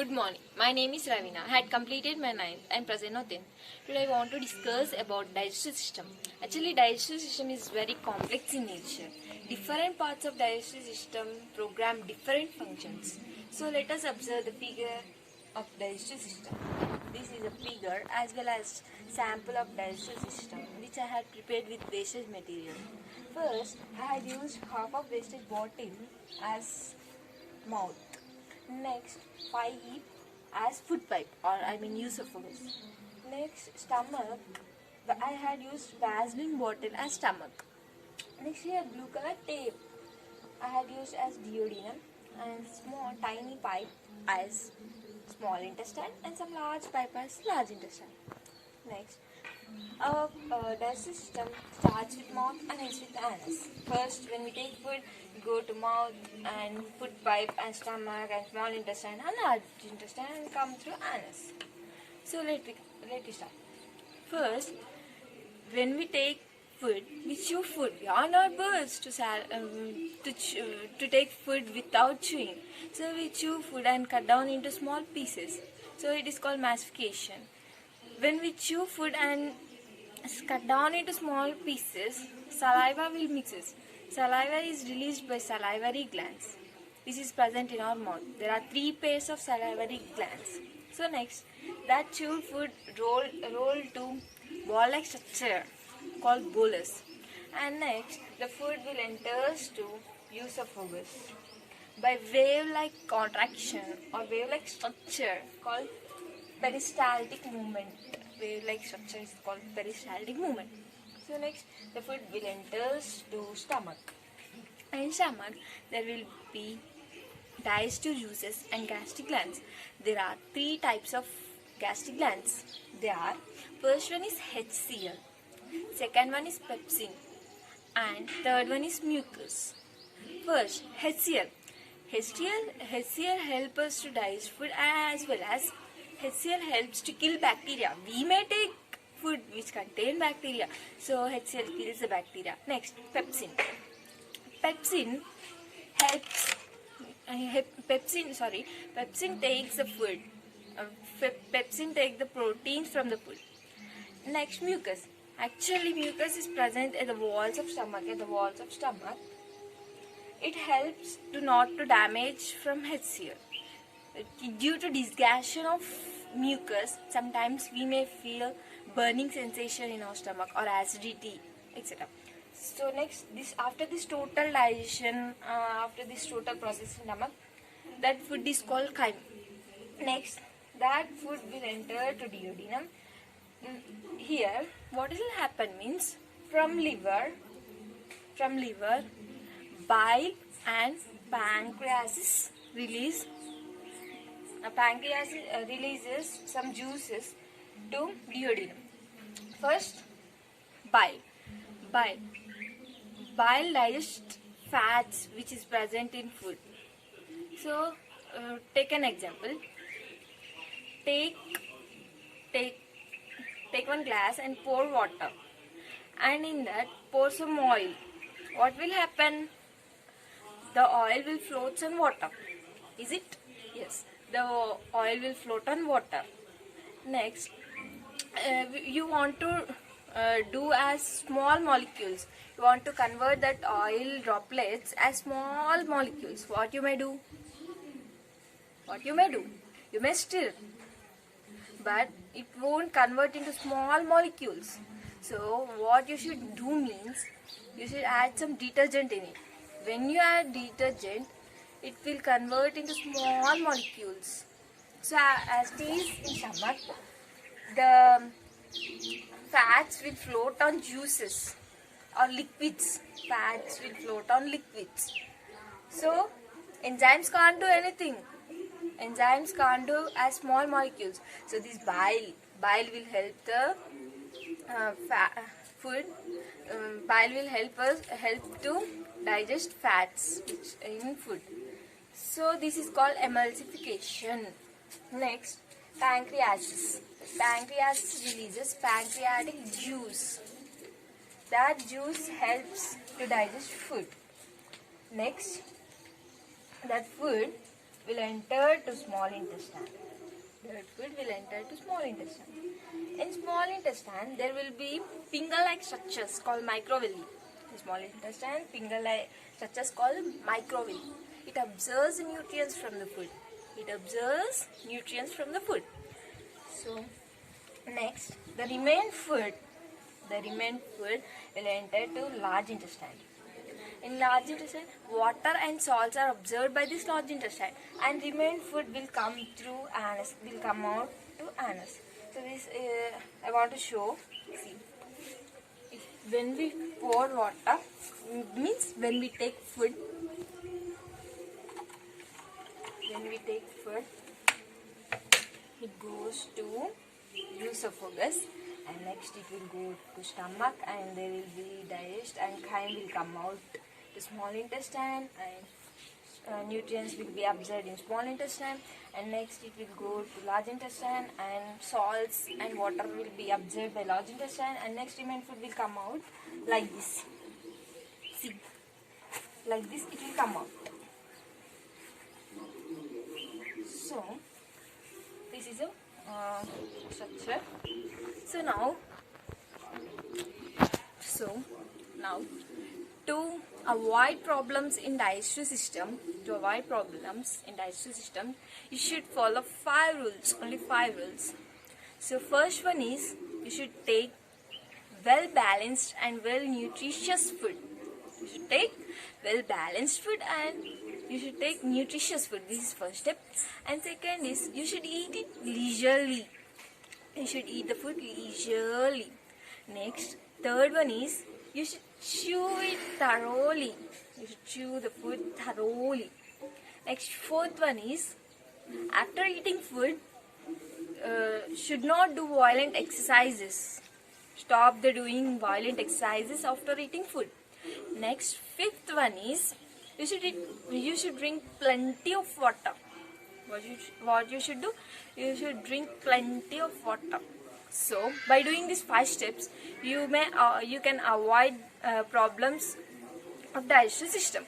Good morning. My name is Ravina. I had completed my 9th and present on 10th. Today I want to discuss about digestive system. Actually, digestive system is very complex in nature. Different parts of digestive system program different functions. So let us observe the figure of digestive system. This is a figure as well as sample of digestive system which I had prepared with wastage material. First, I had used half of wastage bottle as mouth. Next, pipe as food pipe or esophagus. Next, stomach. I had used Vaseline bottle as stomach. Next, here blue color tape. I had used as duodenum and small tiny pipe as small intestine and some large pipe as large intestine. Next, our digestive system starts with mouth and ends with anus. First, when we take food, we go to mouth and food pipe and stomach and small intestine and large intestine and come through anus. So let me start. First, when we take food, we chew food. We are not birds to take food without chewing. So we chew food and cut down into small pieces. So it is called mastication. When we chew food and cut down into small pieces, saliva will mix. Saliva is released by salivary glands. This is present in our mouth. There are 3 pairs of salivary glands. So next, that chewed food roll to ball-like structure called bolus. And next, the food will enter to esophagus by wave-like contraction or wave-like structure called peristaltic movement. Wave-like structure is called peristaltic movement. So next, the food will enter to stomach. In stomach, there will be digestive juices and gastric glands. There are 3 types of gastric glands. First one is HCl, second one is pepsin, and third one is mucus. First, HCl. HCl helps us to digest food as well as HCl helps to kill bacteria. We may take food which contain bacteria, so HCl kills the bacteria. Next, pepsin. Pepsin takes the food. Pepsin takes the proteins from the food. Next, mucus. Actually, mucus is present at the walls of stomach. It helps to not to damage from HCl. Due to digestion of mucus, sometimes we may feel burning sensation in our stomach or acidity, etc. So next, after this total digestion, after this total process in stomach, that food is called chyme. Next, that food will enter to duodenum. Here, what will happen means from liver, bile and pancreas releases some juices to duodenum. First, bile. Bile digests fats which is present in food. So, take an example. Take one glass and pour water, and in that pour some oil. What will happen? The oil will float on water. Is it? Yes. The oil will float on water. Next, you want to do as small molecules. You want to convert that oil droplets as small molecules. What you may do? You may stir, but it won't convert into small molecules. So what you should do means you should add some detergent in it. When you add detergent, it will convert into small molecules. So as it is in stomach, the fats will float on juices or liquids. So enzymes can't do anything. Enzymes can't do as small molecules. So this bile will help the food. Bile will help to digest fats in food. So this is called emulsification. Next, pancreas. Pancreas releases pancreatic juice. That juice helps to digest food. Next, that food will enter to small intestine. Dirt food will enter to small intestine. In small intestine, there will be finger-like structures called microvilli. In small intestine, finger-like structures called microvilli. It absorbs nutrients from the food. So, next, the remained food will enter to large intestine. In large intestine, water and salts are absorbed by this large intestine, and remained food will come through anus, will come out to anus. So this I want to show. See, when we pour water, means when we take food, it goes to esophagus, and next it will go to stomach, and there will be digest, and chyme will come out to small intestine, and nutrients will be absorbed in small intestine, and next it will go to large intestine, and salts and water will be absorbed by large intestine, and next remained food will come out like this. See, like this it will come out. So this is a structure. So now to avoid problems in digestive system, you should follow 5 rules, only 5 rules. So first one is, you should take well balanced and well nutritious food. You should take well balanced food and you should take nutritious food. This is first step. And second is, you should eat it leisurely. You should eat the food leisurely. Next, third one is, you should chew it thoroughly. You should chew the food thoroughly. Next, fourth one is, after eating food, should not do violent exercises. Stop the doing violent exercises after eating food. Next, fifth one is, you should drink plenty of water. What you should do? You should drink plenty of water. So by doing these 5 steps, you can avoid problems of digestive system.